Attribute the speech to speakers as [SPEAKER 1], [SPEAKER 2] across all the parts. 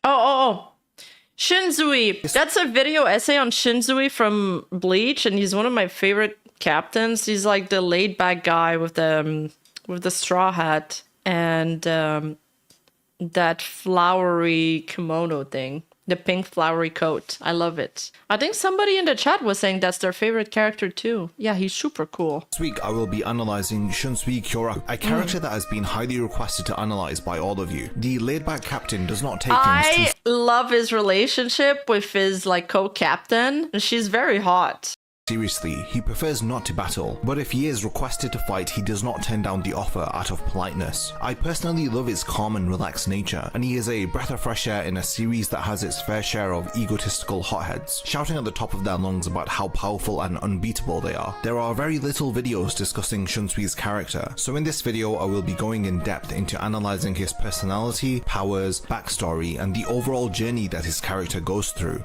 [SPEAKER 1] Oh. Shunsui. That's a video essay on Shunsui from Bleach, and he's one of my favorite captains. He's like the laid back guy with the straw hat and that flowery kimono thing. The pink flowery coat. I love it. I think somebody in the chat was saying that's their favorite character too. Yeah, he's super cool.
[SPEAKER 2] This week I will be analysing Shunsui Kyoraku, a character that has been highly requested to analyse by all of you. The laid-back captain does not take things too
[SPEAKER 1] love his relationship with his like co-captain. She's very hot.
[SPEAKER 2] seriously. He prefers not to battle, but if he is requested to fight, he does not turn down the offer out of politeness. I personally love his calm and relaxed nature, and he is a breath of fresh air in a series that has its fair share of egotistical hotheads, shouting at the top of their lungs about how powerful and unbeatable they are. There are very little videos discussing Shunsui's character, so in this video I will be going in depth into analysing his personality, powers, backstory, and the overall journey that his character goes through.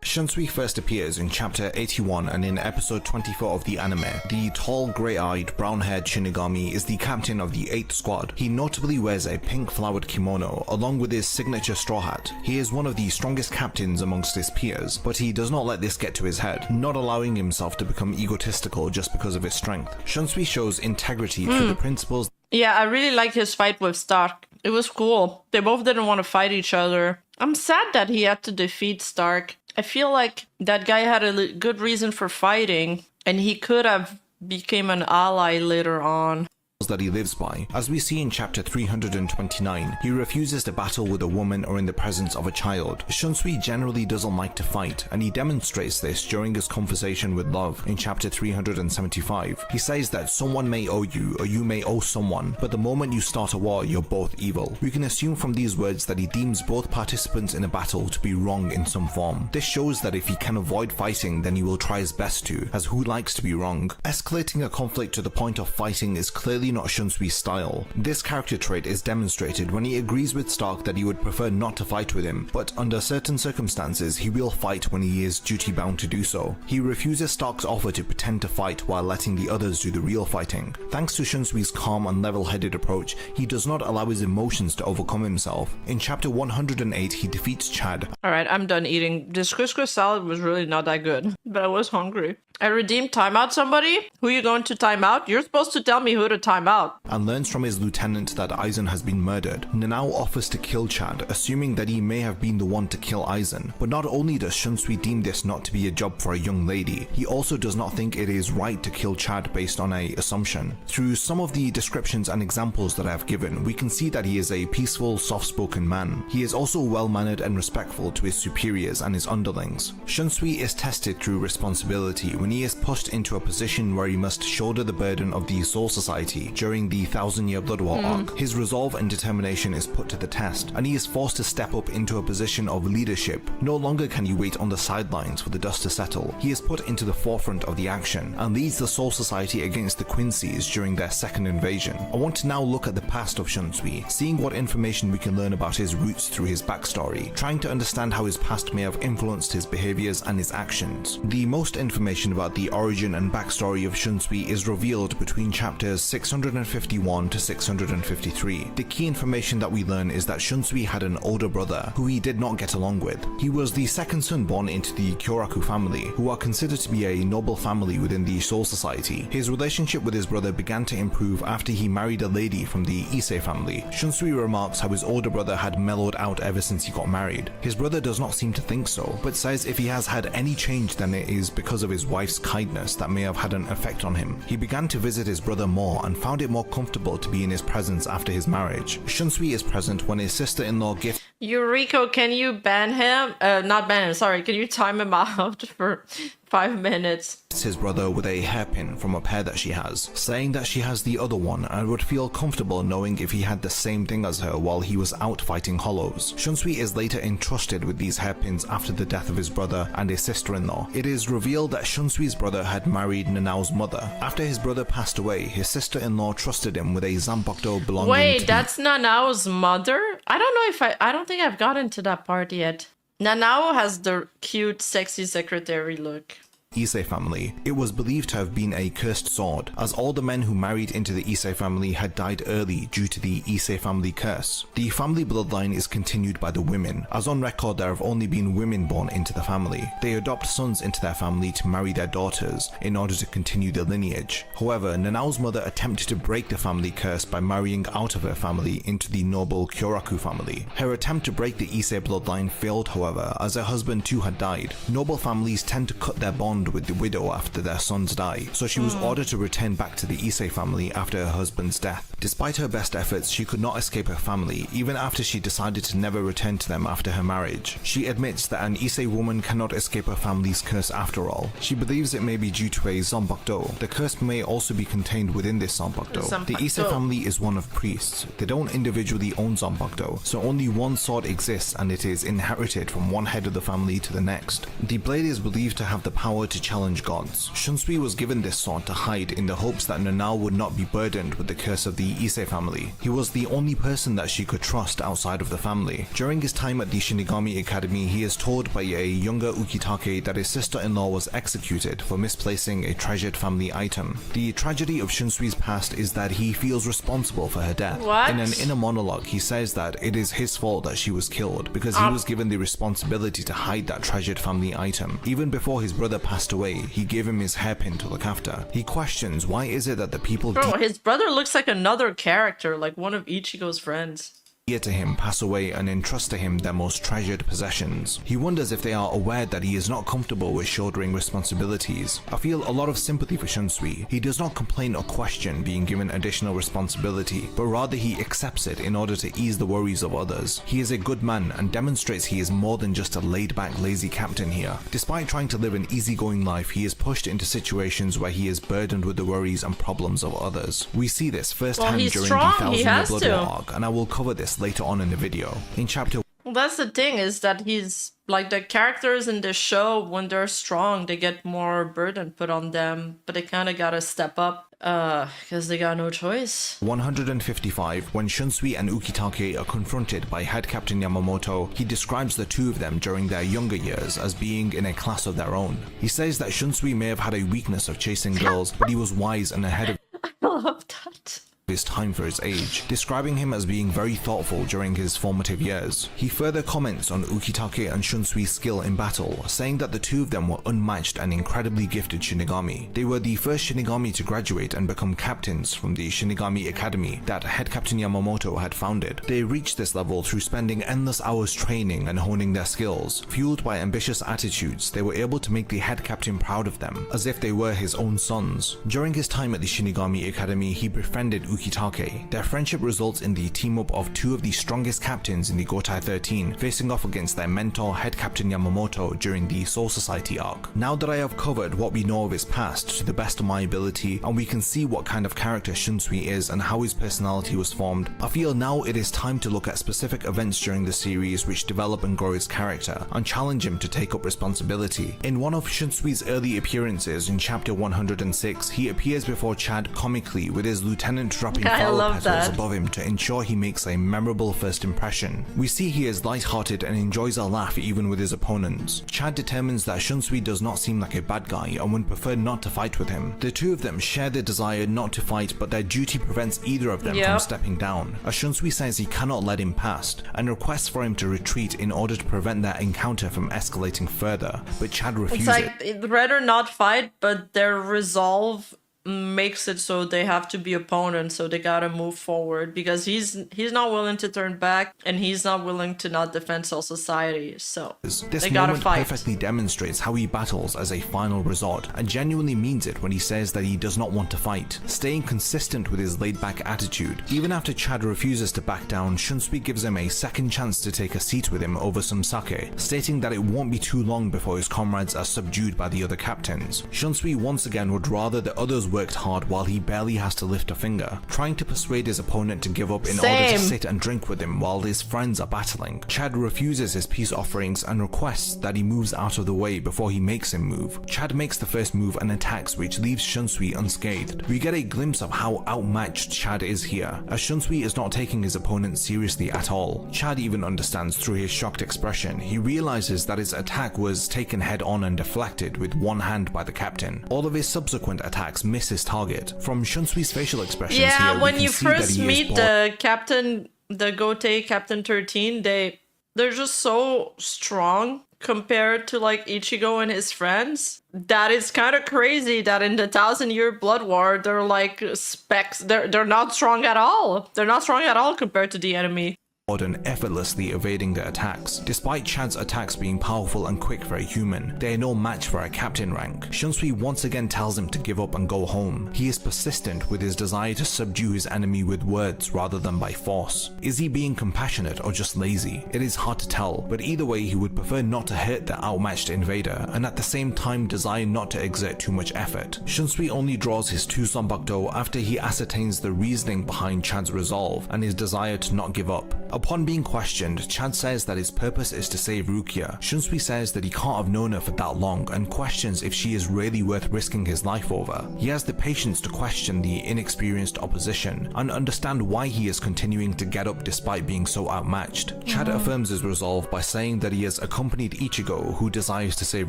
[SPEAKER 2] Shunsui first appears in chapter 81 and in episode 24 of the anime. The tall, grey-eyed, brown-haired Shinigami is the captain of the 8th squad. He notably wears a pink flowered kimono along with his signature straw hat. He is one of the strongest captains amongst his peers, but he does not let this get to his head, not allowing himself to become egotistical just because of his strength. Shunsui shows integrity through the principles.
[SPEAKER 1] Yeah, I really liked his fight with Stark. It was cool. They both didn't want to fight each other. I'm sad that he had to defeat Stark. I feel like that guy had a good reason for fighting, and he could have become an ally later on.
[SPEAKER 2] That he lives by. As we see in chapter 329, he refuses to battle with a woman or in the presence of a child. Shunsui generally doesn't like to fight, and he demonstrates this during his conversation with Love in chapter 375. He says that someone may owe you or you may owe someone, but the moment you start a war, you're both evil. We can assume from these words that he deems both participants in a battle to be wrong in some form. This shows that if he can avoid fighting, then he will try his best to, as who likes to be wrong? Escalating a conflict to the point of fighting is clearly not Shunsui's style. This character trait is demonstrated when he agrees with Stark that he would prefer not to fight with him, but under certain circumstances he will fight when he is duty bound to do so. He refuses Stark's offer to pretend to fight while letting the others do the real fighting. Thanks to Shunsui's calm and level-headed approach, he does not allow his emotions to overcome himself. In chapter 108 he defeats Chad.
[SPEAKER 1] Alright, I'm done eating. This couscous salad was really not that good, but I was hungry. I redeemed timeout somebody? Who you going to time out? You're supposed to tell me who to time out.
[SPEAKER 2] And learns from his lieutenant that Aizen has been murdered. Nanao offers to kill Chad, assuming that he may have been the one to kill Aizen. But not only does Shunsui deem this not to be a job for a young lady, he also does not think it is right to kill Chad based on an assumption. Through some of the descriptions and examples that I have given, we can see that he is a peaceful, soft-spoken man. He is also well-mannered and respectful to his superiors and his underlings. Shunsui is tested through responsibility when he is pushed into a position where he must shoulder the burden of the Soul Society during the 1000-year Blood War arc. His resolve and determination is put to the test, and he is forced to step up into a position of leadership. No longer can he wait on the sidelines for the dust to settle. He is put into the forefront of the action, and leads the Soul Society against the Quincy's during their second invasion. I want to now look at the past of Shunsui, seeing what information we can learn about his roots through his backstory, trying to understand how his past may have influenced his behaviors and his actions. The most information about the origin and backstory of Shunsui is revealed between chapters 651 to 653. The key information that we learn is that Shunsui had an older brother who he did not get along with. He was the second son born into the Kyoraku family, who are considered to be a noble family within the Soul Society. His relationship with his brother began to improve after he married a lady from the Issei family. Shunsui remarks how his older brother had mellowed out ever since he got married. His brother does not seem to think so, but says if he has had any change then it is because of his wife's kindness that may have had an effect on him. He began to visit his brother more and found it more comfortable to be in his presence after his marriage. Shunsui is present when his sister-in-law gifts
[SPEAKER 1] Yuriko, can you ban him? Not ban him, sorry. Can you time him out for 5 minutes?
[SPEAKER 2] his brother with a hairpin from a pair that she has, saying that she has the other one and would feel comfortable knowing if he had the same thing as her while he was out fighting hollows. Shunsui is later entrusted with these hairpins after the death of his brother and his sister-in-law. It is revealed that Shunsui's brother had married Nanao's mother. After his brother passed away, his sister-in-law trusted him with a zanpakuto belonging to...
[SPEAKER 1] Wait, that's Nanao's mother? I don't know if I don't think I've gotten to that part yet. Nanao has the cute, sexy secretary look.
[SPEAKER 2] Issei family. It was believed to have been a cursed sword, as all the men who married into the Issei family had died early due to the Issei family curse. The family bloodline is continued by the women, as on record there have only been women born into the family. They adopt sons into their family to marry their daughters in order to continue the lineage. However, Nanao's mother attempted to break the family curse by marrying out of her family into the noble Kyoraku family. Her attempt to break the Issei bloodline failed, however, as her husband too had died. Noble families tend to cut their bond with the widow after their sons die, so she was ordered to return back to the Issei family after her husband's death. Despite her best efforts, she could not escape her family, even after she decided to never return to them after her marriage. She admits that an Issei woman cannot escape her family's curse after all. She believes it may be due to a zanbakudo. The curse may also be contained within this zanbakudo. The Issei family is one of priests. They don't individually own zanbakudo, so only one sword exists and it is inherited from one head of the family to the next. The blade is believed to have the power to challenge gods. Shunsui was given this sword to hide in the hopes that Nanao would not be burdened with the curse of the Issei family. He was the only person that she could trust outside of the family. During his time at the Shinigami Academy, he is told by a younger Ukitake that his sister-in-law was executed for misplacing a treasured family item. The tragedy of Shunsui's past is that he feels responsible for her death.
[SPEAKER 1] What?
[SPEAKER 2] In an inner monologue, he says that it is his fault that she was killed because he was given the responsibility to hide that treasured family item. Even before his brother passed away, he gave him his hairpin to look after. He questions why is it that the people
[SPEAKER 1] Bro, his brother looks like another character, like one of Ichigo's friends.
[SPEAKER 2] dear to him pass away and entrust to him their most treasured possessions. He wonders if they are aware that he is not comfortable with shouldering responsibilities. I feel a lot of sympathy for Shunsui. He does not complain or question being given additional responsibility, but rather he accepts it in order to ease the worries of others. He is a good man and demonstrates he is more than just a laid-back, lazy captain here. Despite trying to live an easygoing life, he is pushed into situations where he is burdened with the worries and problems of others. We see this firsthand during the Thousand Year Blood War arc, and I will cover this later on in the video. In chapter
[SPEAKER 1] Well, that's the thing, is that he's like, the characters in the show, when they're strong, they get more burden put on them, but they kind of gotta step up because they got no choice.
[SPEAKER 2] 155, when Shunsui and Ukitake are confronted by head captain Yamamoto, he describes the two of them during their younger years as being in a class of their own. He says that Shunsui may have had a weakness of chasing girls, but he was wise and ahead of
[SPEAKER 1] I love that.
[SPEAKER 2] his time for his age, describing him as being very thoughtful during his formative years. He further comments on Ukitake and Shunsui's skill in battle, saying that the two of them were unmatched and incredibly gifted Shinigami. They were the first Shinigami to graduate and become captains from the Shinigami Academy that head captain Yamamoto had founded. They reached this level through spending endless hours training and honing their skills. Fueled by ambitious attitudes, they were able to make the head captain proud of them, as if they were his own sons. During his time at the Shinigami Academy, he befriended Ukitake. Their friendship results in the team-up of two of the strongest captains in the Gotai 13, facing off against their mentor, head captain Yamamoto, during the Soul Society arc. Now that I have covered what we know of his past to the best of my ability, and we can see what kind of character Shunsui is and how his personality was formed, I feel now it is time to look at specific events during the series which develop and grow his character, and challenge him to take up responsibility. In one of Shunsui's early appearances in chapter 106, he appears before Chad comically with his lieutenant dropping flower petals above him to ensure he makes a memorable first impression. We see he is light-hearted and enjoys a laugh even with his opponents. Chad determines that Shunsui does not seem like a bad guy and would prefer not to fight with him. The two of them share the desire not to fight, but their duty prevents either of them from stepping down, as Shunsui says he cannot let him past, and requests for him to retreat in order to prevent their encounter from escalating further, but Chad refuses.
[SPEAKER 1] It's like, they'd rather not fight, but their resolve makes it so they have to be opponents, so they gotta move forward, because he's not willing to turn back, and he's not willing to not defend Soul Society, so they gotta fight.
[SPEAKER 2] This perfectly demonstrates how he battles as a final resort, and genuinely means it when he says that he does not want to fight, staying consistent with his laid-back attitude. Even after Chad refuses to back down, Shunsui gives him a second chance to take a seat with him over some sake, stating that it won't be too long before his comrades are subdued by the other captains. Shunsui once again would rather the others worked hard while he barely has to lift a finger, trying to persuade his opponent to give up in order to sit and drink with him while his friends are battling. Chad refuses his peace offerings and requests that he moves out of the way before he makes him move. Chad makes the first move and attacks, which leaves Shunsui unscathed. We get a glimpse of how outmatched Chad is here, as Shunsui is not taking his opponent seriously at all. Chad even understands through his shocked expression. He realizes that his attack was taken head on and deflected with one hand by the captain. All of his subsequent attacks miss his target. From Shunsui's facial expressions here,
[SPEAKER 1] when you first meet the captain, the Gote Captain 13, they're just so strong compared to like Ichigo and his friends. That is kind of crazy that in the 1,000-year blood war, they're like specks. They're not strong at all. They're not strong at all compared to the enemy.
[SPEAKER 2] And effortlessly evading the attacks. Despite Chad's attacks being powerful and quick for a human, they are no match for a captain rank. Shunsui once again tells him to give up and go home. He is persistent with his desire to subdue his enemy with words rather than by force. Is he being compassionate or just lazy? It is hard to tell, but either way he would prefer not to hurt the outmatched invader and at the same time desire not to exert too much effort. Shunsui only draws his 2 Zanbakudo after he ascertains the reasoning behind Chad's resolve and his desire to not give up. Upon being questioned, Chad says that his purpose is to save Rukia. Shunsui says that he can't have known her for that long and questions if she is really worth risking his life over. He has the patience to question the inexperienced opposition and understand why he is continuing to get up despite being so outmatched. Chad affirms his resolve by saying that he has accompanied Ichigo, who desires to save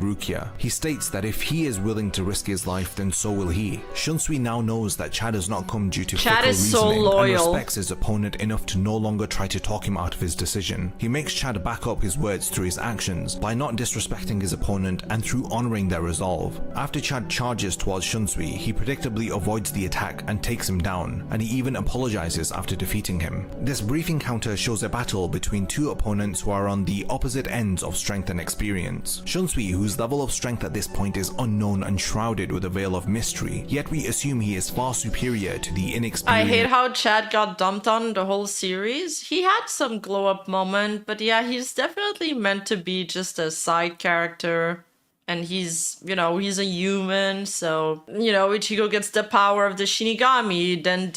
[SPEAKER 2] Rukia. He states that if he is willing to risk his life, then so will he. Shunsui now knows that Chad has not come due to fickle reasoning and respects his opponent enough to no longer try to talk him out of his decision. He makes Chad back up his words through his actions by not disrespecting his opponent and through honoring their resolve. After Chad charges towards Shunsui, he predictably avoids the attack and takes him down, and he even apologizes after defeating him. This brief encounter shows a battle between 2 opponents who are on the opposite ends of strength and experience. Shunsui, whose level of strength at this point is unknown and shrouded with a veil of mystery, yet we assume he is far superior to the inexperienced.
[SPEAKER 1] I hate how Chad got dumped on the whole series. He had some glow up moment, but yeah, he's definitely meant to be just a side character. And he's, he's a human, so, Ichigo gets the power of the Shinigami, then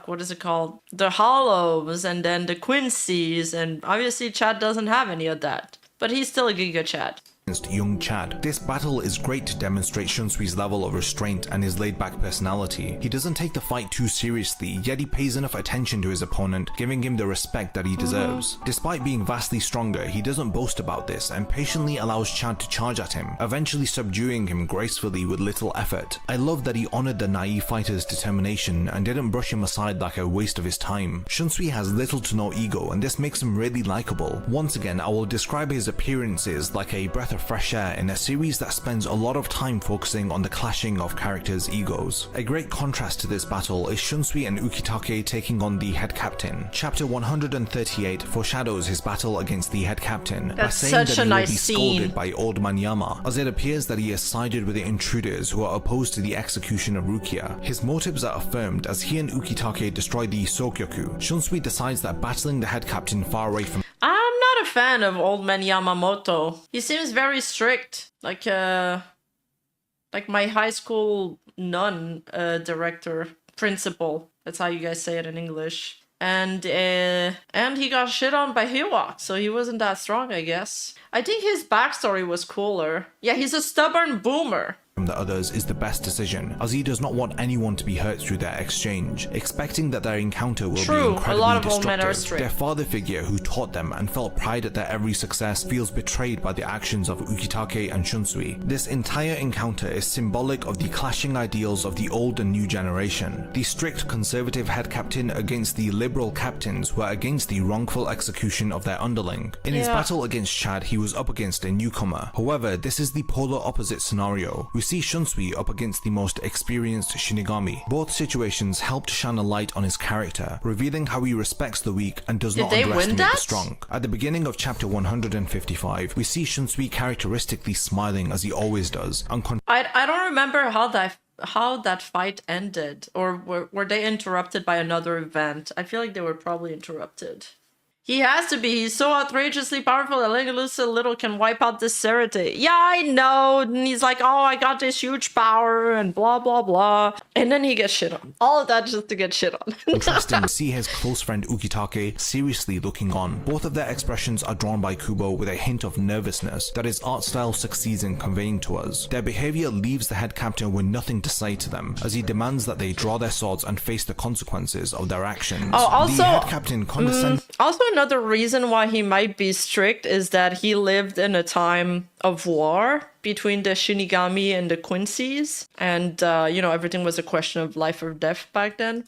[SPEAKER 1] what is it called? The Hollows, and then the Quincy's, and obviously Chad doesn't have any of that. But he's still a Giga Chad.
[SPEAKER 2] Young Chad. This battle is great to demonstrate Shunsui's level of restraint and his laid-back personality. He doesn't take the fight too seriously, yet he pays enough attention to his opponent, giving him the respect that he deserves. Despite being vastly stronger, he doesn't boast about this and patiently allows Chad to charge at him, eventually subduing him gracefully with little effort. I love that he honored the naive fighter's determination and didn't brush him aside like a waste of his time. Shunsui has little to no ego, and this makes him really likable. Once again, I will describe his appearances like a breath of fresh air in a series that spends a lot of time focusing on the clashing of characters' egos. A great contrast to this battle is Shunsui and Ukitake taking on the head captain. Chapter 138 foreshadows his battle against the head captain by saying that he will be scolded by Old Man Yama, as it appears that he has sided with the intruders who are opposed to the execution of Rukia. His motives are affirmed as he and Ukitake destroy the Sokyoku. Shunsui decides that battling the head captain far away from
[SPEAKER 1] I'm not a fan of Old Man Yamamoto. He seems very strict, like my high school nun director, principal. That's how you guys say it in English. And he got shit on by Hiwak, so he wasn't that strong, I guess. I think his backstory was cooler. Yeah, he's a stubborn boomer.
[SPEAKER 2] from the others is the best decision, as he does not want anyone to be hurt through their exchange, expecting that their encounter will be incredibly destructive. Their father figure who taught them and felt pride at their every success feels betrayed by the actions of Ukitake and Shunsui. This entire encounter is symbolic of the clashing ideals of the old and new generation. The strict conservative head captain against the liberal captains who are against the wrongful execution of their underling. In his battle against Chad, he was up against a newcomer. However, this is the polar opposite scenario. We see Shunsui up against the most experienced Shinigami. Both situations help to shine a light on his character, revealing how he respects the weak and does not underestimate the strong. At the beginning of chapter 155, we see Shunsui characteristically smiling as he always does.
[SPEAKER 1] I don't remember how that fight ended, or were they interrupted by another event? I feel like they were probably interrupted. He has to be. He's so outrageously powerful that letting loose a little can wipe out this Serity. Yeah, I know. And he's like, oh, I got this huge power and blah, blah, blah. And then he gets shit on. All of that just to get shit on.
[SPEAKER 2] Interesting to see his close friend Ukitake seriously looking on. Both of their expressions are drawn by Kubo with a hint of nervousness that his art style succeeds in conveying to us. Their behavior leaves the head captain with nothing to say to them, as he demands that they draw their swords and face the consequences of their actions.
[SPEAKER 1] Oh, also,
[SPEAKER 2] the head captain condescends.
[SPEAKER 1] Also, another reason why he might be strict is that he lived in a time of war between the Shinigami and the Quincy's, and you know, everything was a question of life or death back then.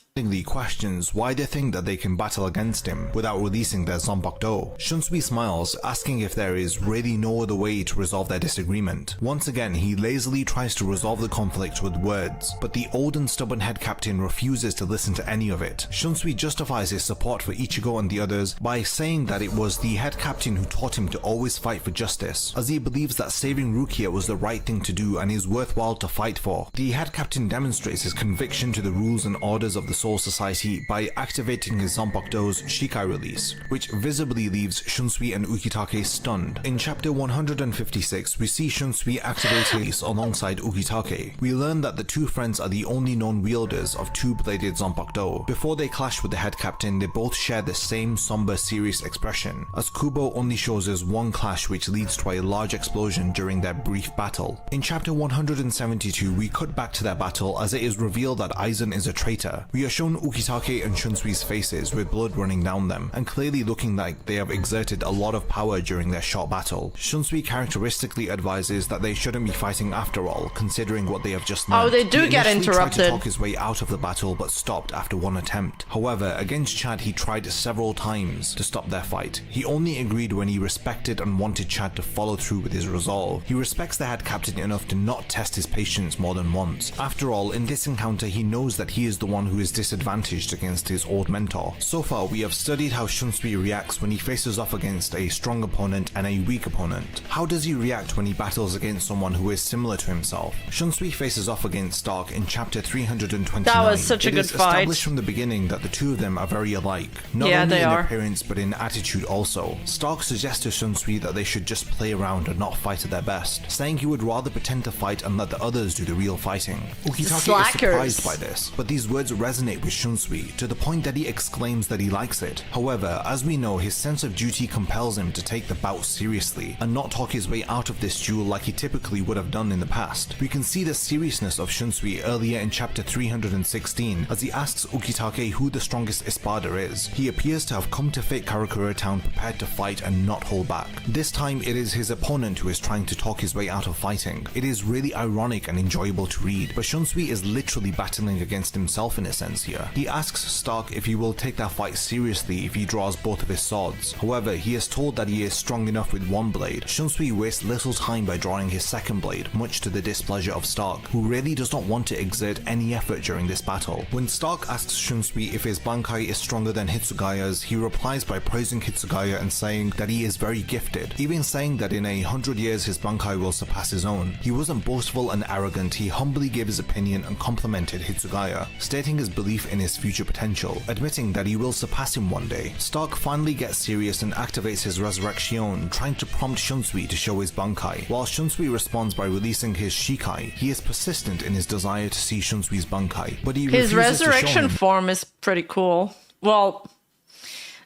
[SPEAKER 2] Questions why they think that they can battle against him without releasing their Zanpakuto. Shunsui smiles, asking if there is really no other way to resolve their disagreement. Once again, he lazily tries to resolve the conflict with words, but the old and stubborn head captain refuses to listen to any of it. Shunsui justifies his support for Ichigo and the others by saying that it was the head captain who taught him to always fight for justice, as he believes that saving Rukia was the right thing to do and is worthwhile to fight for. The head captain demonstrates his conviction to the rules and orders of the Soul Society by activating his Zanpakuto's Shikai release, which visibly leaves Shunsui and Ukitake stunned. In chapter 156, we see Shunsui activate his alongside Ukitake. We learn that the two friends are the only known wielders of two-bladed Zanpakuto. Before they clash with the head captain, they both share the same somber, serious expression, as Kubo only shows us one clash which leads to a large explosion during their brief battle. In chapter 172, we cut back to their battle as it is revealed that Aizen is a traitor. We are shown Ukitake and Shunsui's faces with blood running down them, and clearly looking like they have exerted a lot of power during their short battle. Shunsui characteristically advises that they shouldn't be fighting after all, considering what they have just learned.
[SPEAKER 1] Oh, they do get interrupted.
[SPEAKER 2] He tried to talk his way out of the battle, but stopped after one attempt. However, against Chad, he tried several times to stop their fight. He only agreed when he respected and wanted Chad to follow through with his resolve. He respects the head captain enough to not test his patience more than once. After all, in this encounter, he knows that he is the one who is disadvantaged against his old mentor. So far, we have studied how Shunsui reacts when he faces off against a strong opponent and a weak opponent. How does he react when he battles against someone who is similar to himself? Shunsui faces off against Stark in chapter 329.
[SPEAKER 1] That was such a good fight. It is
[SPEAKER 2] established from the beginning that the two of them are very alike, not only in appearance but in attitude also. Stark suggests to Shunsui that they should just play around and not fight at their best, saying he would rather pretend to fight and let the others do the real fighting. Ukitake is surprised by this, but these words resonate with Shunsui to the point that he exclaims that he likes it. However, as we know, his sense of duty compels him to take the bout seriously and not talk his way out of this duel like he typically would have done in the past. We can see the seriousness of Shunsui earlier in chapter 316 as he asks Ukitake who the strongest Espada is. He appears to have come to Fate Karakura Town prepared to fight and not hold back. This time it is his opponent who is trying to talk his way out of fighting. It is really ironic and enjoyable to read, but Shunsui is literally battling against himself in a sense here. He asks Stark if he will take that fight seriously if he draws both of his swords. However, he is told that he is strong enough with one blade. Shunsui wastes little time by drawing his second blade, much to the displeasure of Stark, who really does not want to exert any effort during this battle. When Stark asks Shunsui if his Bankai is stronger than Hitsugaya's, he replies by praising Hitsugaya and saying that he is very gifted, even saying that in 100 years his Bankai will surpass his own. He wasn't boastful and arrogant, he humbly gave his opinion and complimented Hitsugaya, stating his belief in his future potential, admitting that he will surpass him one day. Stark finally gets serious and activates his Resurrection, trying to prompt Shunsui to show his Bankai. While Shunsui responds by releasing his Shikai, he is persistent in his desire to see Shunsui's Bankai, but he
[SPEAKER 1] his
[SPEAKER 2] refuses
[SPEAKER 1] resurrection
[SPEAKER 2] to show him.
[SPEAKER 1] Form is pretty cool. Well,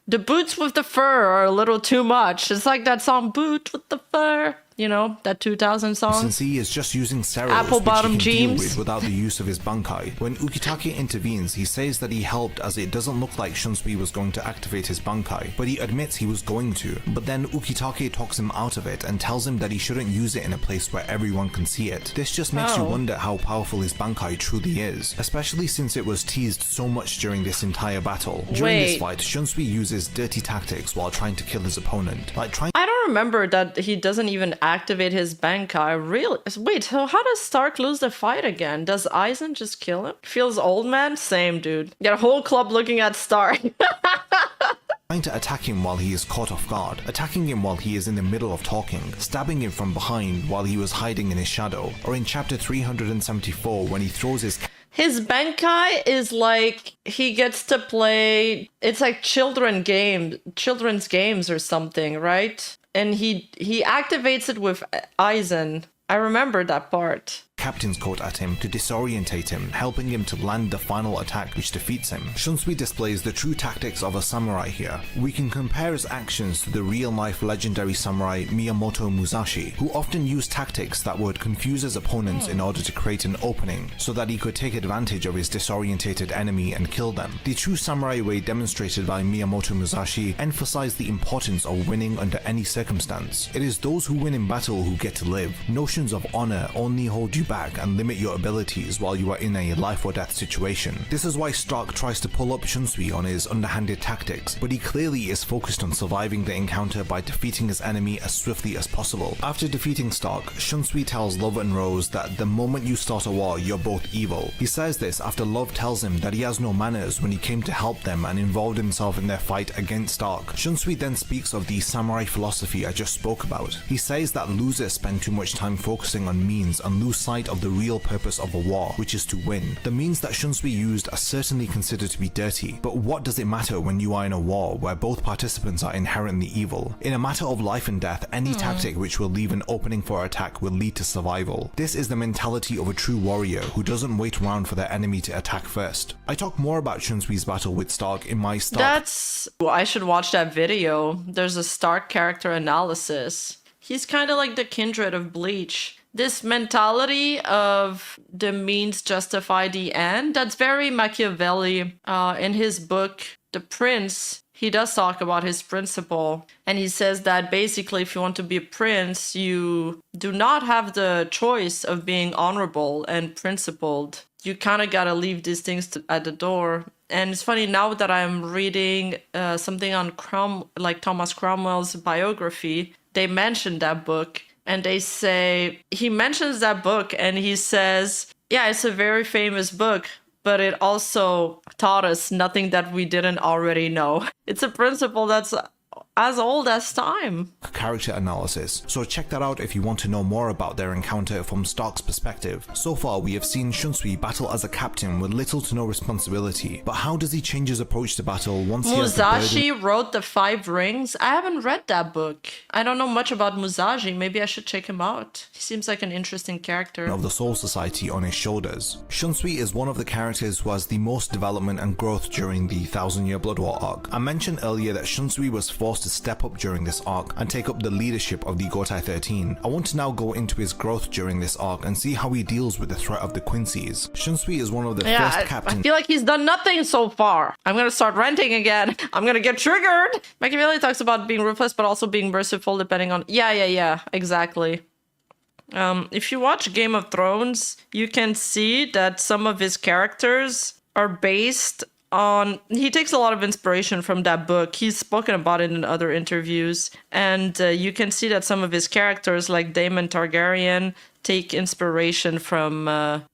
[SPEAKER 1] the boots with the fur are a little too much. It's like that song, Boot with the Fur. You know, that 2000 song?
[SPEAKER 2] Since he is just using Seros,
[SPEAKER 1] Apple bottom
[SPEAKER 2] which he can deal
[SPEAKER 1] jeans
[SPEAKER 2] with without the use of his Bankai. When Ukitake intervenes, he says that he helped as it doesn't look like Shunsui was going to activate his Bankai, but he admits he was going to. But then Ukitake talks him out of it and tells him that he shouldn't use it in a place where everyone can see it. This just makes you wonder how powerful his Bankai truly is, especially since it was teased so much during this entire battle. During this fight, Shunsui uses dirty tactics while trying to kill his opponent, like trying—
[SPEAKER 1] I don't remember that he doesn't even activate his Bankai. Really? Wait, so how does Stark lose the fight again? Does Aizen just kill him? Feels old man? Same, dude. Got a whole club looking at Stark.
[SPEAKER 2] trying to attack him while he is caught off guard, attacking him while he is in the middle of talking, stabbing him from behind while he was hiding in his shadow, or in chapter 374 when he throws his
[SPEAKER 1] His Bankai is like he gets to play. It's like children's games or something, right? And he activates it with Aizen. I remember that part.
[SPEAKER 2] Captain's coat at him to disorientate him, helping him to land the final attack which defeats him. Shunsui displays the true tactics of a samurai here. We can compare his actions to the real-life legendary samurai Miyamoto Musashi, who often used tactics that would confuse his opponents in order to create an opening so that he could take advantage of his disorientated enemy and kill them. The true samurai way demonstrated by Miyamoto Musashi emphasized the importance of winning under any circumstance. It is those who win in battle who get to live. Notions of honor only hold you back and limit your abilities while you are in a life or death situation. This is why Stark tries to pull up Shunsui on his underhanded tactics, but he clearly is focused on surviving the encounter by defeating his enemy as swiftly as possible. After defeating Stark, Shunsui tells Love and Rose that the moment you start a war, you're both evil. He says this after Love tells him that he has no manners when he came to help them and involved himself in their fight against Stark. Shunsui then speaks of the samurai philosophy I just spoke about. He says that losers spend too much time focusing on means and lose sight of the real purpose of a war, which is to win. The means that Shunsui used are certainly considered to be dirty, but what does it matter when you are in a war where both participants are inherently evil? In a matter of life and death, any tactic which will leave an opening for attack will lead to survival. This is the mentality of a true warrior who doesn't wait around for their enemy to attack first. I talk more about Shunsui's battle with Stark in my Stark...
[SPEAKER 1] I should watch that video. There's a Stark character analysis. He's kind of like the Kindred of Bleach. This mentality of the means justify the end, that's very Machiavelli. In his book, The Prince, he does talk about his principle. And he says that basically if you want to be a prince, you do not have the choice of being honorable and principled. You kind of got to leave these things at the door. And it's funny now that I'm reading something on Thomas Cromwell's biography, they mentioned that book. And they say, he mentions that book and he says, yeah, it's a very famous book, but it also taught us nothing that we didn't already know. It's a principle that's as old as time.
[SPEAKER 2] Character analysis, so check that out if you want to know more about their encounter from Stark's perspective. So far we have seen Shunsui battle as a captain with little to no responsibility, but how does he change his approach to battle once he has the burden?
[SPEAKER 1] Musashi wrote The Five Rings. I haven't read that book. I don't know much about Musashi. Maybe I should check him out. He seems like an interesting character.
[SPEAKER 2] Of the Soul Society on his shoulders. Shunsui is one of the characters who has the most development and growth during the 1000-Year Blood War arc. I mentioned earlier that Shunsui was forced to step up during this arc and take up the leadership of the Gotai 13. I want to now go into his growth during this arc and see how he deals with the threat of the Quincy's. Shunsui is one of the first captains.
[SPEAKER 1] I feel like he's done nothing so far. I'm gonna start ranting again. I'm gonna get triggered. Machiavelli talks about being ruthless but also being merciful depending on... Yeah, exactly. If you watch Game of Thrones, you can see that some of his characters are based on... He takes a lot of inspiration from that book. He's spoken about it in other interviews. And you can see that some of his characters, like Daemon Targaryen, take inspiration from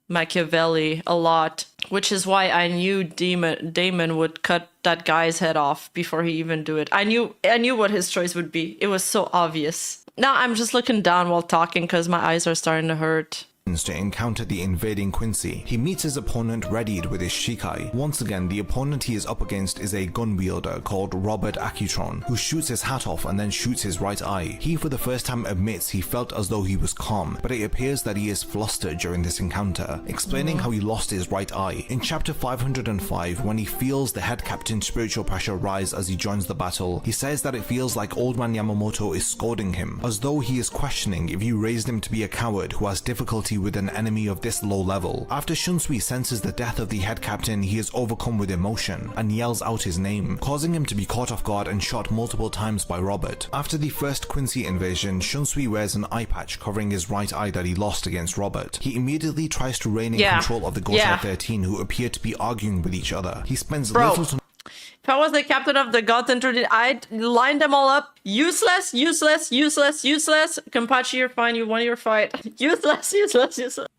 [SPEAKER 1] Machiavelli a lot. Which is why I knew Daemon would cut that guy's head off before he even do it. I knew what his choice would be. It was so obvious. Now I'm just looking down while talking because my eyes are starting to hurt.
[SPEAKER 2] To encounter the invading Quincy. He meets his opponent readied with his Shikai. Once again, the opponent he is up against is a gun wielder called Robert Akutron, who shoots his hat off and then shoots his right eye. He for the first time admits he felt as though he was calm, but it appears that he is flustered during this encounter, explaining how he lost his right eye. In chapter 505, when he feels the head captain's spiritual pressure rise as he joins the battle, he says that it feels like Old Man Yamamoto is scolding him, as though he is questioning if you raised him to be a coward who has difficulty with an enemy of this low level. After Shunsui senses the death of the head captain, he is overcome with emotion and yells out his name, causing him to be caught off guard and shot multiple times by Robert. After the first Quincy invasion, Shunsui wears an eye patch covering his right eye that he lost against Robert. He immediately tries to rein in control of the Gotai 13, who appear to be arguing with each other. He spends little to...
[SPEAKER 1] If I was the captain of the God Center, I'd line them all up. Useless. Kenpachi, you're fine. You won your fight. Useless.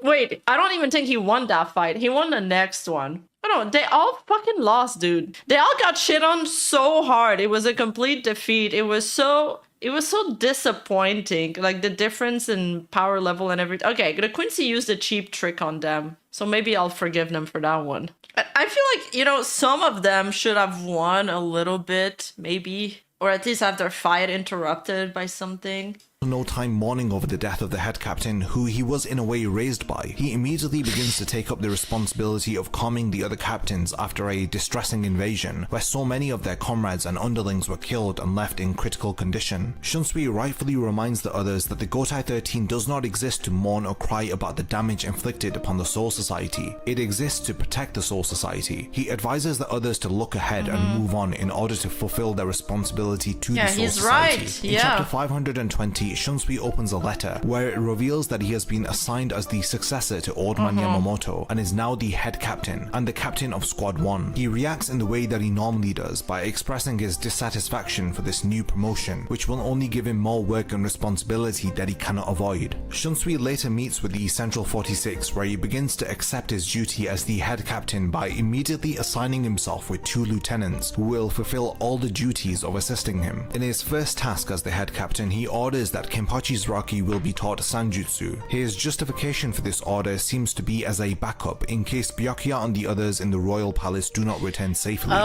[SPEAKER 1] Wait, I don't even think he won that fight. He won the next one. I don't know. They all fucking lost, dude. They all got shit on so hard. It was a complete defeat. It was so It was so disappointing, like the difference in power level and everything. Okay, the Quincy used a cheap trick on them, so maybe I'll forgive them for that one. I feel like, you know, some of them should have won a little bit, maybe, or at least have their fight interrupted by something.
[SPEAKER 2] No time mourning over the death of the head captain, who he was in a way raised by. He immediately begins to take up the responsibility of calming the other captains after a distressing invasion, where so many of their comrades and underlings were killed and left in critical condition. Shunsui rightfully reminds the others that the Gotai 13 does not exist to mourn or cry about the damage inflicted upon the Soul Society. It exists to protect the Soul Society. He advises the others to look ahead and move on in order to fulfill their responsibility to the Soul Society.
[SPEAKER 1] Right.
[SPEAKER 2] In chapter 520, Shunsui opens a letter where it reveals that he has been assigned as the successor to Old Man Yamamoto and is now the head captain and the captain of Squad 1. He reacts in the way that he normally does by expressing his dissatisfaction for this new promotion, which will only give him more work and responsibility that he cannot avoid. Shunsui later meets with the Central 46, where he begins to accept his duty as the head captain by immediately assigning himself with 2 lieutenants who will fulfill all the duties of assisting him. In his first task as the head captain, he orders that Kenpachi's Rocky will be taught Sanjutsu. His justification for this order seems to be as a backup in case Byakuya and the others in the royal palace do not return safely.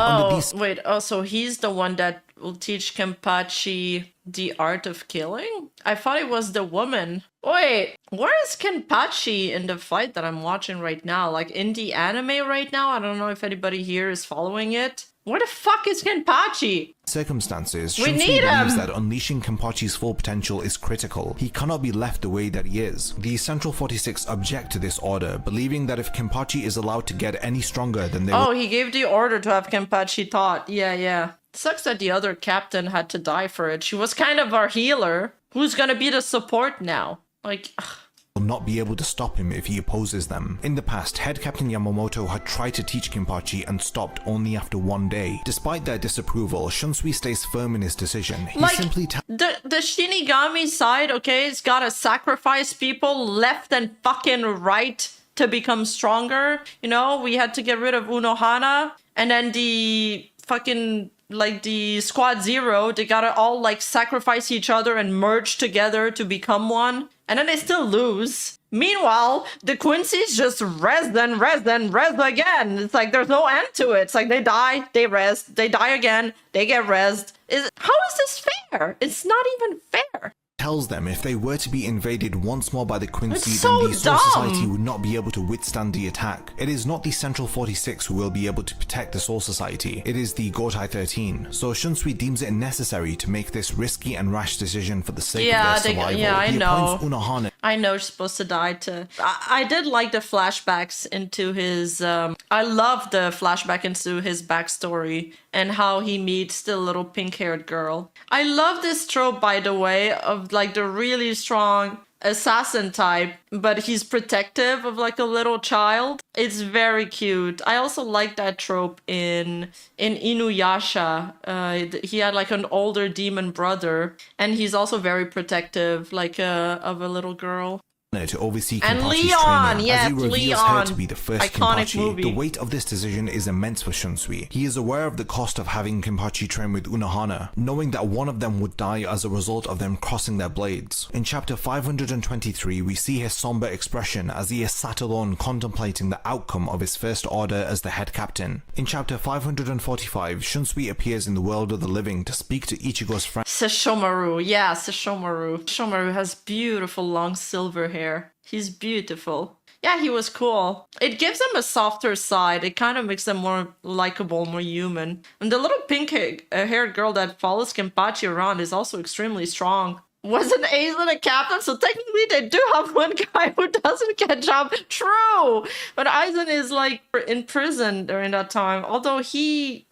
[SPEAKER 1] So he's the one that will teach Kenpachi the art of killing? I thought it was the woman. Wait, where is Kenpachi in the fight that I'm watching right now? Like in the anime right now? I don't know if anybody here is following it. Where the fuck is Kenpachi?
[SPEAKER 2] Circumstances,
[SPEAKER 1] We
[SPEAKER 2] Shunsui
[SPEAKER 1] need
[SPEAKER 2] believes
[SPEAKER 1] him!
[SPEAKER 2] that unleashing Kenpachi's full potential is critical. He cannot be left the way that he is. The Central 46 object to this order, believing that if Kenpachi is allowed to get any stronger, then they will
[SPEAKER 1] Oh, he gave the order to have Kenpachi taught. Yeah. Sucks that the other captain had to die for it. She was kind of our healer. Who's gonna be the support now? Like, ugh.
[SPEAKER 2] not be able to stop him if he opposes them. In the past, head captain Yamamoto had tried to teach Kenpachi and stopped only after 1 day. Despite their disapproval, Shunsui stays firm in his decision. He simply
[SPEAKER 1] the Shinigami side, okay, it's gotta sacrifice people left and fucking right to become stronger. You know, we had to get rid of Unohana, and then the fucking, like, the Squad Zero, they gotta all, like, sacrifice each other and merge together to become one. And then they still lose. Meanwhile, the Quincy's just rest again. It's like there's no end to it. It's like they die, they rest, they die again, they get rest. How is this fair? It's not even fair.
[SPEAKER 2] tells them if they were to be invaded once more by the Quincy,
[SPEAKER 1] It's
[SPEAKER 2] then
[SPEAKER 1] so
[SPEAKER 2] the Soul
[SPEAKER 1] dumb.
[SPEAKER 2] Society would not be able to withstand the attack. It is not the Central 46 who will be able to protect the Soul Society, it is the Gotai 13. So Shunsui deems it necessary to make this risky and rash decision for the sake of their survival.
[SPEAKER 1] I
[SPEAKER 2] he
[SPEAKER 1] know.
[SPEAKER 2] appoints Unohana.
[SPEAKER 1] I know she's supposed to die too. I did like the flashbacks into his... I love the flashback into his backstory and how he meets the little pink-haired girl. I love this trope, by the way, of like the really strong assassin type, but he's protective of like a little child. It's very cute. I also like that trope in Inuyasha. He had like an older demon brother, and he's also very protective, like of a little girl.
[SPEAKER 2] To oversee
[SPEAKER 1] And
[SPEAKER 2] Kenpachi's
[SPEAKER 1] Leon,
[SPEAKER 2] training,
[SPEAKER 1] yes,
[SPEAKER 2] as he reveals
[SPEAKER 1] Leon.
[SPEAKER 2] her to be the first
[SPEAKER 1] Iconic
[SPEAKER 2] Kenpachi.
[SPEAKER 1] movie.
[SPEAKER 2] The weight of this decision is immense for Shunsui. He is aware of the cost of having Kenpachi train with Unohana, knowing that one of them would die as a result of them crossing their blades. In chapter 523, we see his somber expression as he is sat alone contemplating the outcome of his first order as the head captain. In chapter 545, Shunsui appears in the world of the living to speak to Ichigo's friend
[SPEAKER 1] Sesshomaru, yeah, Sesshomaru. Sesshomaru has beautiful long silver hair. He's beautiful. Yeah, he was cool. It gives him a softer side. It kind of makes him more likable, more human. And the little pink-haired girl that follows Kenpachi around is also extremely strong. Wasn't Aizen a captain? So technically they do have one guy who doesn't get job. True! But Aizen is like in prison during that time. Although he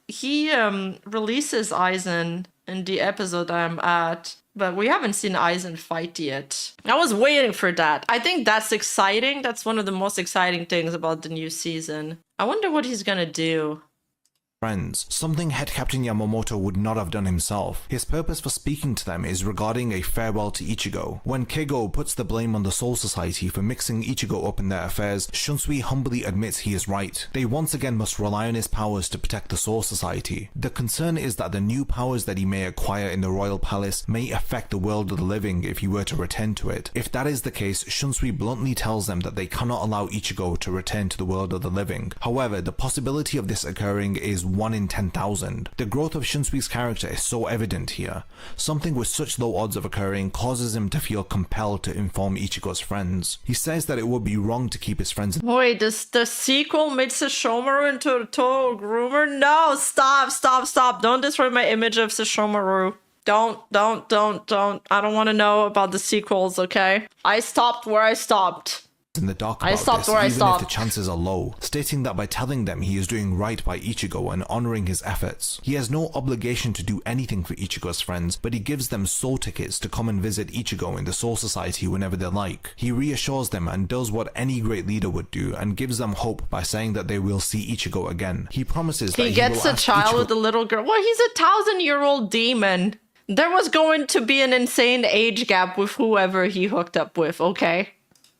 [SPEAKER 1] releases Aizen in the episode I'm at. But we haven't seen Aizen fight yet. I was waiting for that. I think that's exciting. That's one of the most exciting things about the new season. I wonder what he's gonna do.
[SPEAKER 2] friends, something Head Captain Yamamoto would not have done himself. His purpose for speaking to them is regarding a farewell to Ichigo. When Keigo puts the blame on the Soul Society for mixing Ichigo up in their affairs, Shunsui humbly admits he is right. They once again must rely on his powers to protect the Soul Society. The concern is that the new powers that he may acquire in the Royal Palace may affect the world of the living if he were to return to it. If that is the case, Shunsui bluntly tells them that they cannot allow Ichigo to return to the world of the living. However, the possibility of this occurring is 1 in 10,000. The growth of Shunsui's character is so evident here. Something with such low odds of occurring causes him to feel compelled to inform Ichigo's friends. He says that it would be wrong to keep his friends.
[SPEAKER 1] Wait, does the sequel made Sesshomaru into a total groomer? No, stop. Don't destroy my image of Sesshomaru. Don't. I don't want to know about the sequels, okay? I stopped where I stopped.
[SPEAKER 2] In the dark about this, even if the chances are low, stating that by telling them he is doing right by Ichigo and honoring his efforts. He has no obligation to do anything for Ichigo's friends, but he gives them soul tickets to come and visit Ichigo in the Soul Society whenever they like. He reassures them and does what any great leader would do and gives them hope by saying that they will see Ichigo again. He promises that
[SPEAKER 1] he gets a child with a little girl. Well, he's a 1,000-year-old demon. There was going to be an insane age gap with whoever he hooked up with, okay?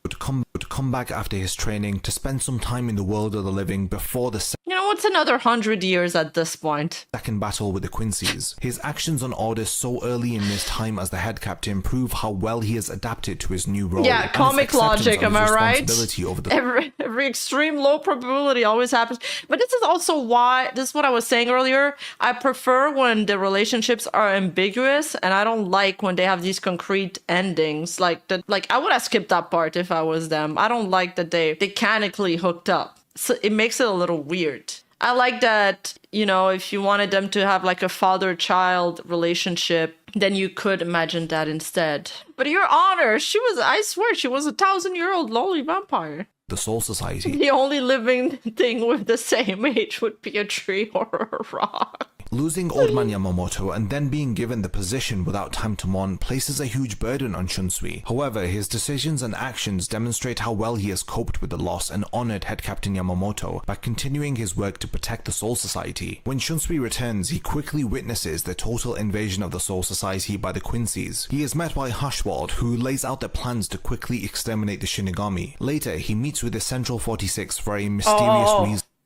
[SPEAKER 2] Would come back after his training to spend some time in the world of the living before the
[SPEAKER 1] you know, what's another 100 years at this point?
[SPEAKER 2] Second battle with the Quincy's. His actions on orders so early in his time as the head captain prove how well he has adapted to his new role.
[SPEAKER 1] Yeah, comic logic, am I right?
[SPEAKER 2] Over the
[SPEAKER 1] every extreme low probability always happens. But this is also why, this is what I was saying earlier, I prefer when the relationships are ambiguous, and I don't like when they have these concrete endings. Like I would have skipped that part if I was them. I don't like that they mechanically hooked up. So it makes it a little weird. I like that, you know, if you wanted them to have like a father-child relationship, then you could imagine that instead. But Your Honor, I swear, she was a 1,000-year-old lowly vampire.
[SPEAKER 2] The Soul Society.
[SPEAKER 1] The only living thing with the same age would be a tree or a rock.
[SPEAKER 2] Losing Old Man Yamamoto and then being given the position without time to mourn places a huge burden on Shunsui. However, his decisions and actions demonstrate how well he has coped with the loss and honored Head Captain Yamamoto by continuing his work to protect the Soul Society. When Shunsui returns, he quickly witnesses the total invasion of the Soul Society by the Quincy's. He is met by Hushwald, who lays out their plans to quickly exterminate the Shinigami. Later, he meets with the Central 46 for a mysterious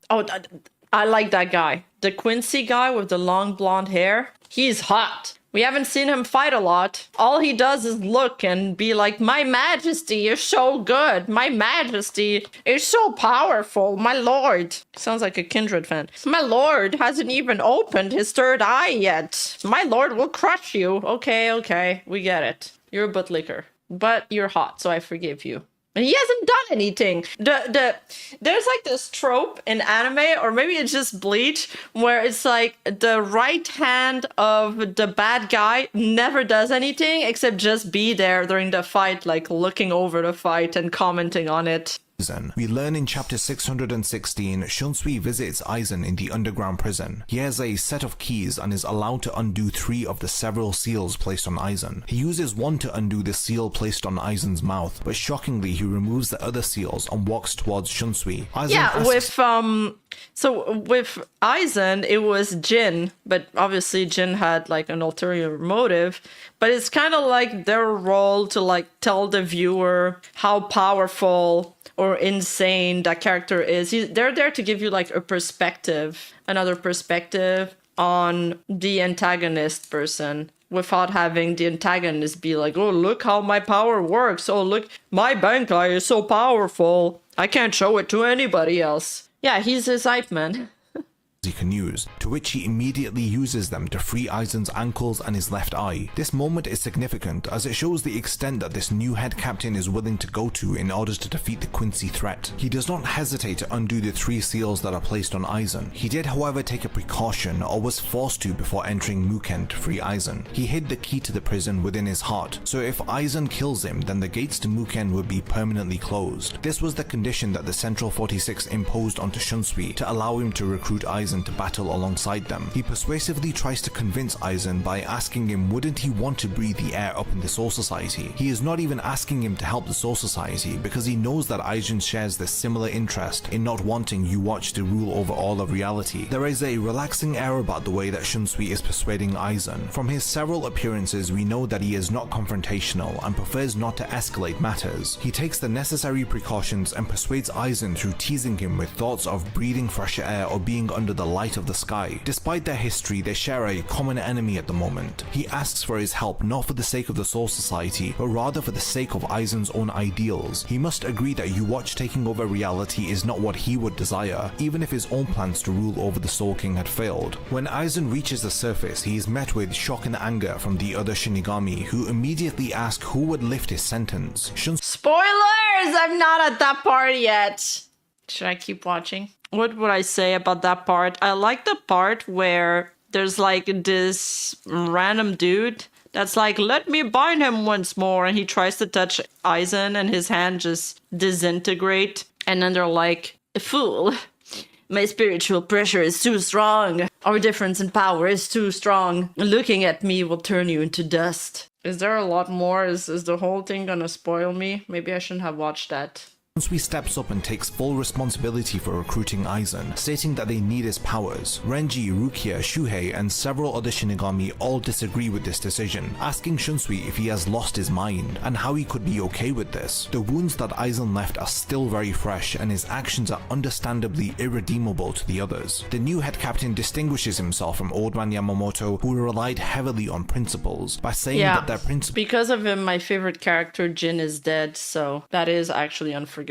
[SPEAKER 2] reason.
[SPEAKER 1] I like that guy. The Quincy guy with the long blonde hair. He's hot. We haven't seen him fight a lot. All he does is look and be like, "My Majesty is so good. My Majesty is so powerful. My lord." Sounds like a Kindred fan. "My lord hasn't even opened his third eye yet. My lord will crush you." Okay. We get it. You're a butt licker. But you're hot, so I forgive you. And he hasn't done anything. There's like this trope in anime, or maybe it's just Bleach, where it's like the right hand of the bad guy never does anything except just be there during the fight, like looking over the fight and commenting on it.
[SPEAKER 2] We learn in chapter 616, Shunsui visits Aizen in the underground prison. He has a set of keys and is allowed to undo 3 of the several seals placed on Aizen. He uses one to undo the seal placed on Aizen's mouth, but shockingly he removes the other seals and walks towards Shunsui.
[SPEAKER 1] So with Aizen, it was Jin, but obviously Jin had like an ulterior motive, but it's kind of like their role to like tell the viewer how powerful or insane that character is. They're there to give you like another perspective on the antagonist person, without having the antagonist be like, "Oh, look how my power works. Oh, look, my Bankai is so powerful. I can't show it to anybody else." Yeah, he's his hype man.
[SPEAKER 2] He can use, to which he immediately uses them to free Aizen's ankles and his left eye. This moment is significant as it shows the extent that this new head captain is willing to go to in order to defeat the Quincy threat. He does not hesitate to undo the 3 seals that are placed on Aizen. He did however take a precaution, or was forced to before entering Muken to free Aizen. He hid the key to the prison within his heart, so if Aizen kills him, then the gates to Muken would be permanently closed. This was the condition that the Central 46 imposed onto Shunsui to allow him to recruit Aizen Aizen to battle alongside them. He persuasively tries to convince Aizen by asking him wouldn't he want to breathe the air up in the Soul Society. He is not even asking him to help the Soul Society because he knows that Aizen shares this similar interest in not wanting you watch to rule over all of reality. There is a relaxing air about the way that Shunsui is persuading Aizen. From his several appearances, we know that he is not confrontational and prefers not to escalate matters. He takes the necessary precautions and persuades Aizen through teasing him with thoughts of breathing fresher air or being under the light of the sky. Despite their history, they share a common enemy at the moment. He asks for his help not for the sake of the Soul Society, but rather for the sake of Aizen's own ideals. He must agree that you watch taking over reality is not what he would desire, even if his own plans to rule over the Soul King had failed. When Aizen reaches the surface, he is met with shock and anger from the other Shinigami, who immediately ask who would lift his sentence.
[SPEAKER 1] Spoilers! I'm not at that part yet. Should I keep watching? What would I say about that part? I like the part where there's like this random dude that's like, let me bind him once more. And he tries to touch Aizen and his hand just disintegrate. And then they're like, fool. My spiritual pressure is too strong. Our difference in power is too strong. Looking at me will turn you into dust. Is there a lot more? Is the whole thing gonna spoil me? Maybe I shouldn't have watched that.
[SPEAKER 2] Shunsui steps up and takes full responsibility for recruiting Aizen, stating that they need his powers. Renji, Rukia, Shuhei, and several other Shinigami all disagree with this decision, asking Shunsui if he has lost his mind, and how he could be okay with this. The wounds that Aizen left are still very fresh, and his actions are understandably irredeemable to the others. The new head captain distinguishes himself from Old Man Yamamoto, who relied heavily on principles, by saying that their principles...
[SPEAKER 1] Because of him, my favorite character, Jin, is dead, so that is actually unforgivable.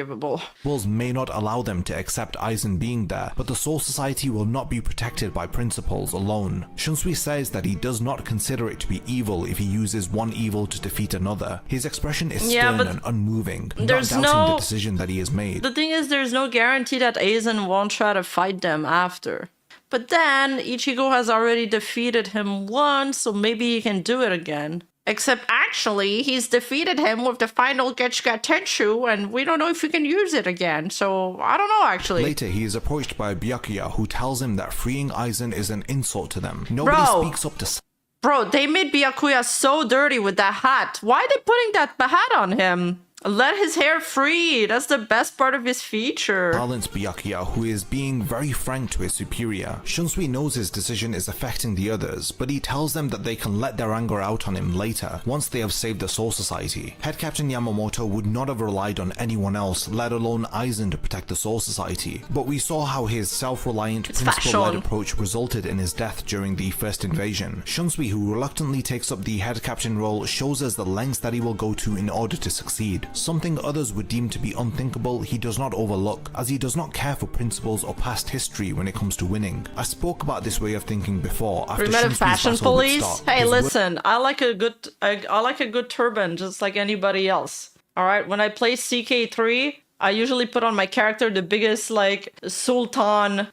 [SPEAKER 2] May not allow them to accept Aizen being there, but the Soul Society will not be protected by principles alone. Shunsui says that he does not consider it to be evil if he uses one evil to defeat another. His expression is stern and unmoving, not doubting the decision that he has made.
[SPEAKER 1] The thing is, there's no guarantee that Aizen won't try to fight them after. But then, Ichigo has already defeated him once, so maybe he can do it again. Except actually, he's defeated him with the final Getsuga Tenshu, and we don't know if we can use it again, so I don't know actually.
[SPEAKER 2] Later, he is approached by Byakuya, who tells him that freeing Aizen is an insult to them. Nobody speaks up to...
[SPEAKER 1] Bro, they made Byakuya so dirty with that hat. Why are they putting that hat on him? Let his hair free. That's the best part of his feature.
[SPEAKER 2] Balance Byakuya, who is being very frank to his superior. Shunsui knows his decision is affecting the others, but he tells them that they can let their anger out on him later, once they have saved the Soul Society. Head Captain Yamamoto would not have relied on anyone else, let alone Aizen, to protect the Soul Society. But we saw how his self-reliant, principle-led approach resulted in his death during the first invasion. Shunsui, who reluctantly takes up the head captain role, shows us the lengths that he will go to in order to succeed. Something others would deem to be unthinkable, he does not overlook, as he does not care for principles or past history when it comes to winning. I spoke about this way of thinking before. After Shunsui's
[SPEAKER 1] fashion police? Hey, listen, I like a good turban just like anybody else. All right, when I play CK3, I usually put on my character the biggest like sultana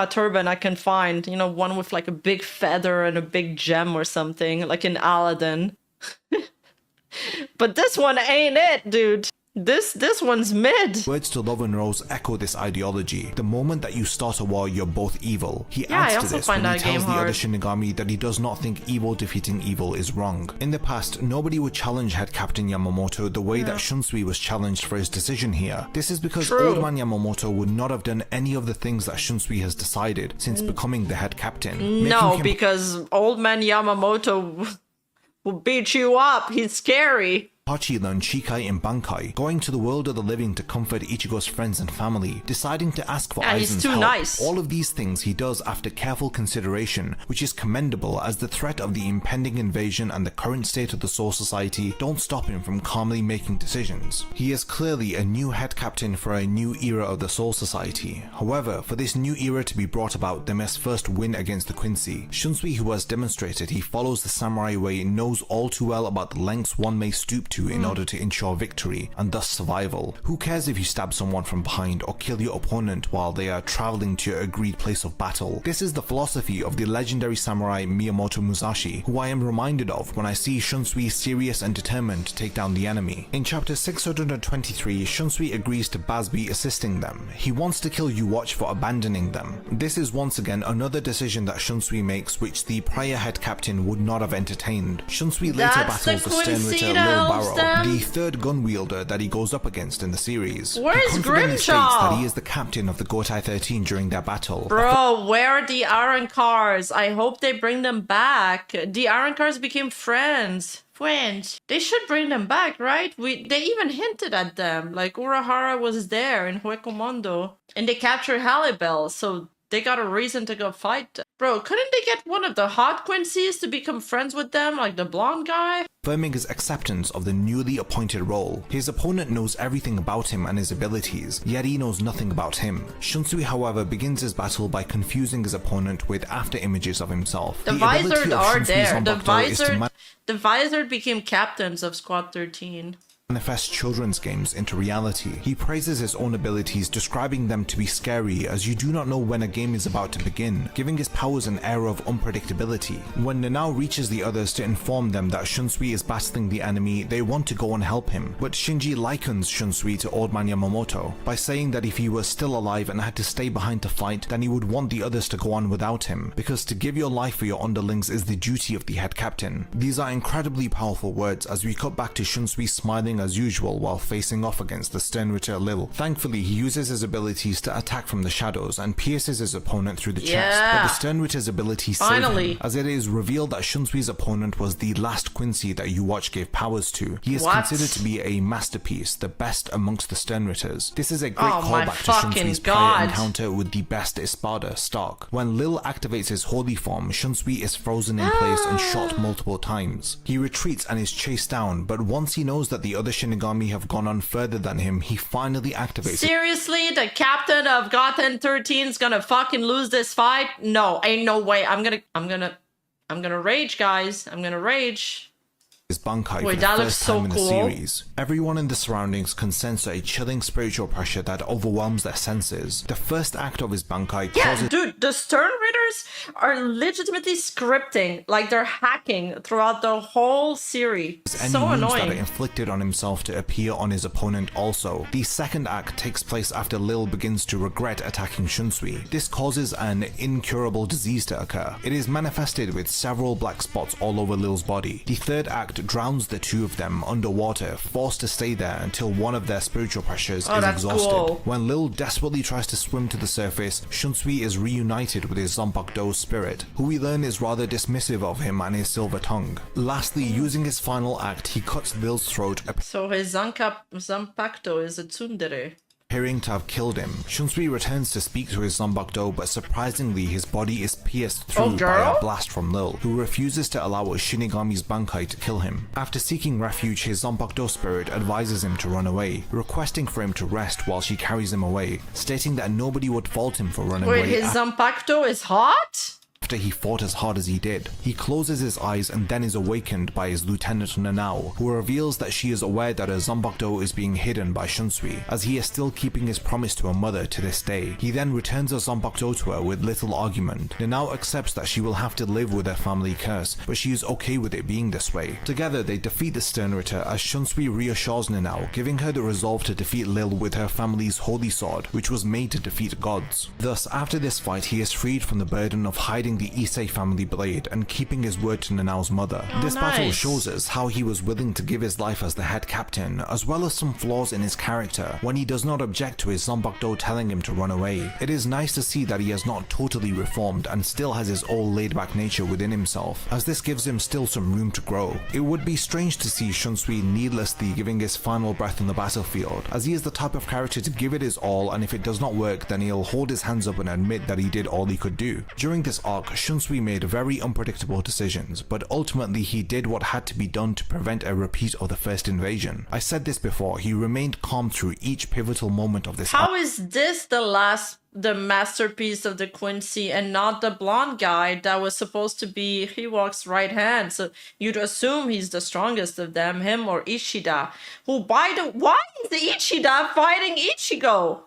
[SPEAKER 1] turban I can find. You know, one with like a big feather and a big gem or something, like in Aladdin. But this one ain't it, dude. This one's mid.
[SPEAKER 2] Words to Love and Rose echo this ideology. The moment that you start a war, you're both evil. He adds to this when he tells the other Shinigami that he does not think evil defeating evil is wrong. In the past, nobody would challenge Head Captain Yamamoto the way that Shunsui was challenged for his decision here. This is because Old Man Yamamoto would not have done any of the things that Shunsui has decided since becoming the head captain.
[SPEAKER 1] No, because Old Man Yamamoto will beat you up. He's scary.
[SPEAKER 2] Hachi learned Shikai in Bankai, going to the world of the living to comfort Ichigo's friends and family, deciding to ask for Aizen's help.
[SPEAKER 1] Nice.
[SPEAKER 2] All of these things he does after careful consideration, which is commendable as the threat of the impending invasion and the current state of the Soul Society don't stop him from calmly making decisions. He is clearly a new head captain for a new era of the Soul Society. However, for this new era to be brought about, they must first win against the Quincy. Shunsui, who has demonstrated he follows the samurai way, knows all too well about the lengths one may stoop to to in order to ensure victory and thus survival. Who cares if you stab someone from behind or kill your opponent while they are traveling to your agreed place of battle? This is the philosophy of the legendary samurai Miyamoto Musashi, who I am reminded of when I see Shunsui serious and determined to take down the enemy. In chapter 623, Shunsui agrees to Bazby assisting them. He wants to kill Yuwatch for abandoning them. This is once again another decision that Shunsui makes which the prior head captain would not have entertained. Shunsui later battles the stern-ritter Lil Barrow, the third gun wielder that he goes up against in the series.
[SPEAKER 1] Where's
[SPEAKER 2] He confidently states that he
[SPEAKER 1] Grimjaw?
[SPEAKER 2] is the captain of the Gotai 13 during their battle.
[SPEAKER 1] Bro, where are the Iron Cars? I hope they bring them back. The Iron Cars became friends. They should bring them back, right? They even hinted at them. Like Urahara was there in Huecomondo. And they captured Halibel, so they got a reason to go fight them. Bro, couldn't they get one of the hot Quincy's to become friends with them, like the blonde guy?
[SPEAKER 2] Confirming his acceptance of the newly appointed role. His opponent knows everything about him and his abilities, yet he knows nothing about him. Shunsui, however, begins his battle by confusing his opponent with after images of himself.
[SPEAKER 1] The
[SPEAKER 2] ability
[SPEAKER 1] Visored
[SPEAKER 2] of
[SPEAKER 1] are
[SPEAKER 2] Shunsui's
[SPEAKER 1] there.
[SPEAKER 2] Zanbakuto is to
[SPEAKER 1] The Visored became captains of Squad 13.
[SPEAKER 2] manifest children's games into reality. He praises his own abilities, describing them to be scary as you do not know when a game is about to begin, giving his powers an air of unpredictability. When Nanao reaches the others to inform them that Shunsui is battling the enemy, they want to go and help him, but Shinji likens Shunsui to Old Man Yamamoto by saying that if he was still alive and had to stay behind to fight, then he would want the others to go on without him, because to give your life for your underlings is the duty of the head captain. These are incredibly powerful words as we cut back to Shunsui smiling as usual while facing off against the stern-ritter Lil. Thankfully, he uses his abilities to attack from the shadows and pierces his opponent through the chest, but the stern-ritter's abilities save him, as it is revealed that Shunsui's opponent was the last Quincy that Yuwatch gave powers to. He is considered to be a masterpiece, the best amongst the stern-ritters. This is a great callback to Shunsui's prior encounter with the best Espada, Stark. When Lil activates his holy form, Shunsui is frozen in place and shot multiple times. He retreats and is chased down, but once he knows that the other Shinigami have gone on further than him, he finally activates.
[SPEAKER 1] Seriously, the captain of Goten 13 is gonna fucking lose this fight? No, ain't no way. I'm gonna rage, guys. I'm gonna rage.
[SPEAKER 2] His Bankai for the first time in the series. Everyone in the surroundings can sense a chilling spiritual pressure that overwhelms their senses. The first act of his Bankai causes—
[SPEAKER 1] dude, the Stern Ritters are legitimately scripting, like they're hacking throughout the whole series. So annoying.
[SPEAKER 2] that are inflicted on himself to appear on his opponent also. The second act takes place after Lil begins to regret attacking Shunsui. This causes an incurable disease to occur. It is manifested with several black spots all over Lil's body. The third act drowns the two of them underwater, forced to stay there until one of their spiritual pressures is exhausted. When Lil desperately tries to swim to the surface, Shunsui is reunited with his Zanbakuto's spirit, who we learn is rather dismissive of him and his silver tongue. Lastly, using his final act, he cuts Lil's throat.
[SPEAKER 1] So his Zanpakuto is a tsundere.
[SPEAKER 2] Appearing to have killed him. Shunsui returns to speak to his Zanbakuto, but surprisingly his body is pierced through by a blast from Lil, who refuses to allow a Shinigami's Bankai to kill him. After seeking refuge, his Zanbakuto spirit advises him to run away, requesting for him to rest while she carries him away, stating that nobody would fault him for running away.
[SPEAKER 1] Wait, his Zanpakuto is hot?
[SPEAKER 2] After he fought as hard as he did. He closes his eyes and then is awakened by his lieutenant Nanao, who reveals that she is aware that her Zanbakuto is being hidden by Shunsui, as he is still keeping his promise to her mother to this day. He then returns her Zanbakuto to her with little argument. Nanao accepts that she will have to live with her family curse, but she is okay with it being this way. Together they defeat the Stern-ritter as Shunsui reassures Nanao, giving her the resolve to defeat Lil with her family's holy sword, which was made to defeat gods. Thus, after this fight, he is freed from the burden of hiding the Issei family blade and keeping his word to Nanao's mother. This battle shows us how he was willing to give his life as the head captain, as well as some flaws in his character when he does not object to his Zanbakuto telling him to run away. It is nice to see that he has not totally reformed and still has his old laid-back nature within himself, as this gives him still some room to grow. It would be strange to see Shunsui needlessly giving his final breath on the battlefield, as he is the type of character to give it his all, and if it does not work, then he'll hold his hands up and admit that he did all he could do. During this arc, arc, Shunsui made very unpredictable decisions, but ultimately he did what had to be done to prevent a repeat of the first invasion. I said this before, he remained calm through each pivotal moment of this.
[SPEAKER 1] How is this the masterpiece of the Quincy and not the blonde guy that was supposed to be Hiwok's right hand? So you'd assume he's the strongest of them, him or Ishida. Why is the Ishida fighting Ichigo?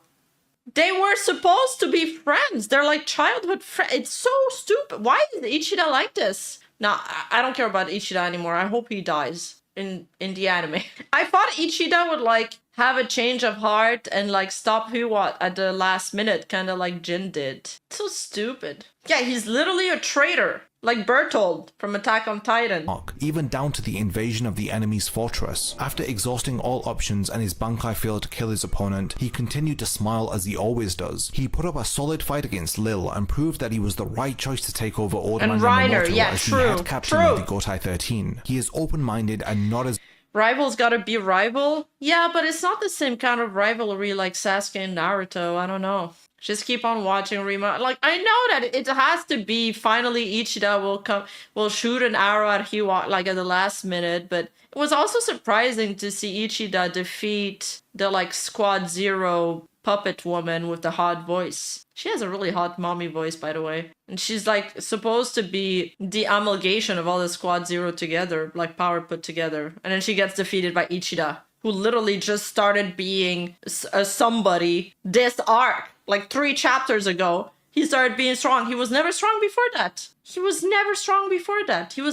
[SPEAKER 1] They were supposed to be friends. They're like childhood friends. It's so stupid. Why is Ichida like this? Nah, I don't care about Ichida anymore. I hope he dies in the anime. I thought Ichida would like have a change of heart and like stop Hiwa at the last minute, kind of like Jin did. So stupid. Yeah, he's literally a traitor. Like Bertold from Attack on Titan.
[SPEAKER 2] Even down to the invasion of the enemy's fortress. After exhausting all options and his Bankai failed to kill his opponent, he continued to smile as he always does. He put up a solid fight against Lil and proved that he was the right choice to take over Odaman Yamamoto as the head captain of the Gotai 13. He is open-minded and not as...
[SPEAKER 1] Rival's gotta be rival? Yeah, but it's not the same kind of rivalry like Sasuke and Naruto. I don't know. Just keep on watching Rima. Like, I know that it has to be finally Ichida will shoot an arrow at Hiwa like at the last minute, but it was also surprising to see Ichida defeat the like Squad Zero puppet woman with the hot voice. She has a really hot mommy voice, by the way. And she's like supposed to be the amalgamation of all the Squad Zero together, like power put together. And then she gets defeated by Ichida, who literally just started being a somebody this arc. Like 3 chapters ago, he started being strong. He was never strong before that. He was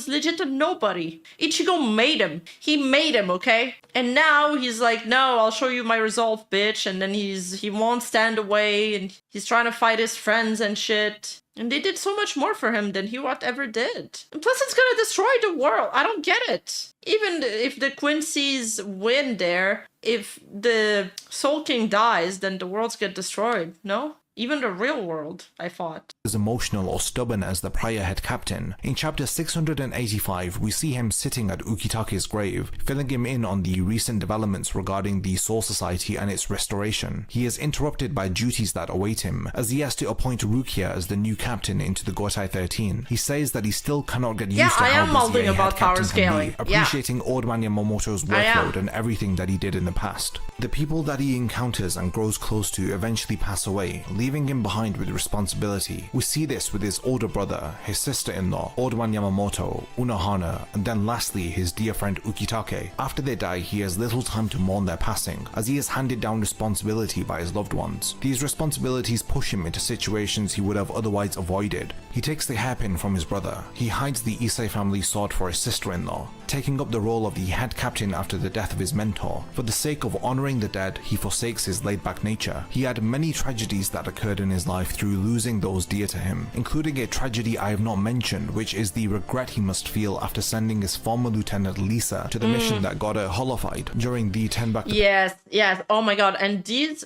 [SPEAKER 1] legit a nobody. Ichigo made him. He made him, okay? And now he's like, no, I'll show you my resolve, bitch. And then he won't stand away. And he's trying to fight his friends and shit. And they did so much more for him than Hiwa ever did. And plus, it's gonna destroy the world. I don't get it. Even if the Quincy's win there, if the Soul King dies, then the worlds get destroyed, no? Even the real world, I thought.
[SPEAKER 2] As emotional or stubborn as the prior head captain. In chapter 685, we see him sitting at Ukitake's grave, filling him in on the recent developments regarding the Soul Society and its restoration. He is interrupted by duties that await him, as he has to appoint Rukia as the new captain into the Gotai 13. He says that he still cannot get used to how busy a head captain can be, appreciating Odaman Yamamoto's workload and everything that he did in the past. The people that he encounters and grows close to eventually pass away, leaving him behind with responsibility. We see this with his older brother, his sister-in-law, Odaman Yamamoto, Unohana, and then lastly his dear friend Ukitake. After they die, he has little time to mourn their passing, as he is handed down responsibility by his loved ones. These responsibilities push him into situations he would have otherwise avoided. He takes the hairpin from his brother. He hides the Issei family sword for his sister-in-law, taking up the role of the head captain after the death of his mentor. For the sake of honoring the dead, he forsakes his laid-back nature. He had many tragedies that occurred in his life through losing those dear to him, including a tragedy I have not mentioned, which is the regret he must feel after sending his former lieutenant Lisa to the mission that got her holified during the Tenbaku.
[SPEAKER 1] Yes, oh my god, and this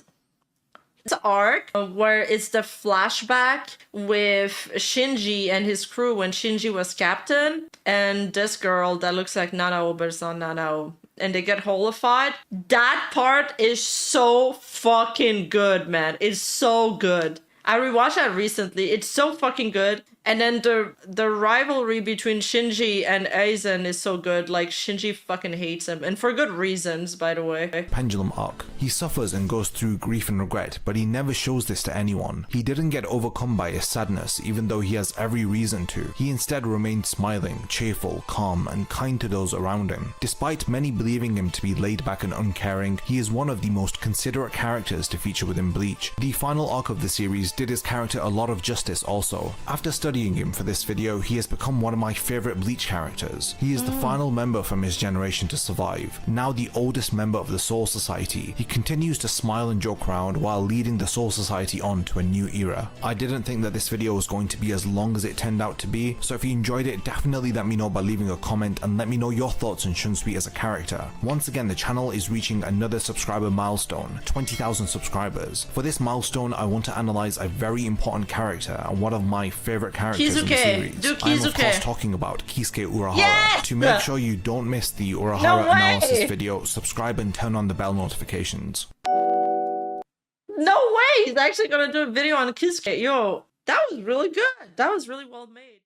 [SPEAKER 1] arc where it's the flashback with Shinji and his crew when Shinji was captain, and this girl that looks like Nanao but it's not Nanao, and they get holified. That part is so fucking good, man. It's so good. I rewatched that recently. It's so fucking good. And then the rivalry between Shinji and Aizen is so good. Like, Shinji fucking hates him. And for good reasons, by the way.
[SPEAKER 2] Pendulum arc. He suffers and goes through grief and regret, but he never shows this to anyone. He didn't get overcome by his sadness, even though he has every reason to. He instead remained smiling, cheerful, calm, and kind to those around him. Despite many believing him to be laid back and uncaring, he is one of the most considerate characters to feature within Bleach. The final arc of the series did his character a lot of justice also. After studying him for this video, he has become one of my favorite Bleach characters. He is the final member from his generation to survive, now the oldest member of the Soul Society. He continues to smile and joke around while leading the Soul Society on to a new era. I didn't think that this video was going to be as long as it turned out to be, so if you enjoyed it, definitely let me know by leaving a comment and let me know your thoughts on Shunsui as a character. Once again, the channel is reaching another subscriber milestone, 20,000 subscribers. For this milestone, I want to analyze a very important character and one of my favorite characters in the series. I'm of course talking about Kisuke Urahara.
[SPEAKER 1] Yes!
[SPEAKER 2] To make sure you don't miss the Urahara analysis video, subscribe and turn on the bell notifications.
[SPEAKER 1] No way! He's actually gonna do a video on Kisuke. Yo, That was really good. That was really well made.